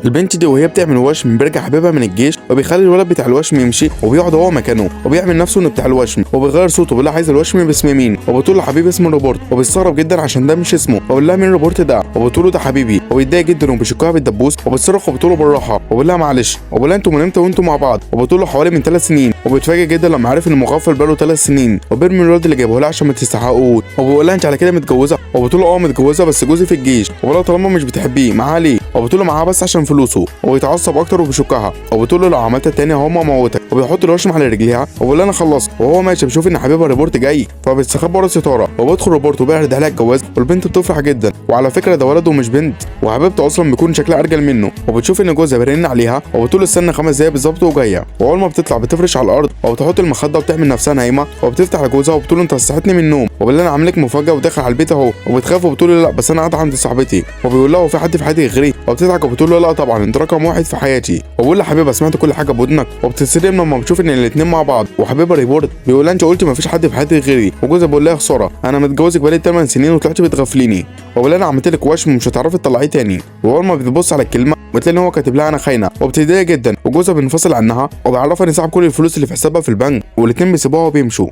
البنت دي وهي بتعمل وشم بيرجع حبيبها من الجيش وبيخلي الولد بتاع الوشم يمشي وبيقعد هو مكانه وبيعمل نفسه انه بتاع الوشم وبيغير صوته وبيقول لها عايز الوشم باسم مين وبتقول له حبيبي اسمه روبرت وبيستغرب جدا عشان ده مش اسمه وبيقول لها مين روبرت ده وبتقول له ده حبيبي وبيتضايق جدا وبيشكها بالدبوس وبتصرخ وبتقول له بالراحه وبيقول لها معلش وبيقول لها انتوا من امتى وانتوا مع بعض وبتقول له حوالي من 3 سنين وبيتفاجئ جدا لما عرف ان المغفل بقاله 3 سنين وبيرمي الولد اللي جايبه لها عشان ما تستحقوش وبيقول لها انت على كده متجوزه وبتقول له متجوزه بس جوزي في الجيش وبيقول لها طالما مش بتحبيه معاها ليه وبتقول له معاها بس عشان فلوسه وبيتعصب اكتر وبيشكها وبتقول له لو عملت تاني هما موتك وبيحط الوشم على رجليها وبيقول لها انا خلصت وهو ماشي بيشوف ان حبيبها روبرت جاي فبيستخبى ورا الستاره وبيدخل روبرت وبيعرض عليها الجواز والبنت بتفرح جدا وعلى فكره ده ولد ومش بنت وحبيبته اصلا بيكون شكلها ارجل منه وبتشوف ان جوزها بيرن عليها وبتقول استنى 5 دقايق بالظبط وجايه واول ما بتطلع بتفرش على الارض وبتحط المخده وبتعمل نفسها نايمه وبتفتح لجوزها وبتقول له انت صحتني من النوم وبالله انا عامل لك مفاجاه وداخل على البيت اهو وبتخاف وبتقول له لا بس انا قاعده عند صاحبتي وبيقول لها هو في حد في حياتي غيري وبتضحك وبتقول له لا طبعا انت رقم 1 في حياتي وبقول لها حبيبه سمعت كل حاجه بودنك وبتتصدم لما بتشوف ان الاثنين مع بعض وحبيبها ريبورت بيقول لها انت قلت ما فيش حد في حياتي غيري وجوزها بيقول لها يا خساره انا متجوزك بقالي 8 سنين وطلعتي بتغفليني وبقول لها انا عملت لك وشم ومش هتعرفي تطلعيه تاني واول ما بتبص على الكلمه بتلاقي ان هو كاتب لها انا خاينه وبتضايق جدا وجوزها بينفصل عنها وبيعرفها ان سحب كل الفلوس اللي في حسابها في البنك والاثنين بيسيبوها وبيمشوا.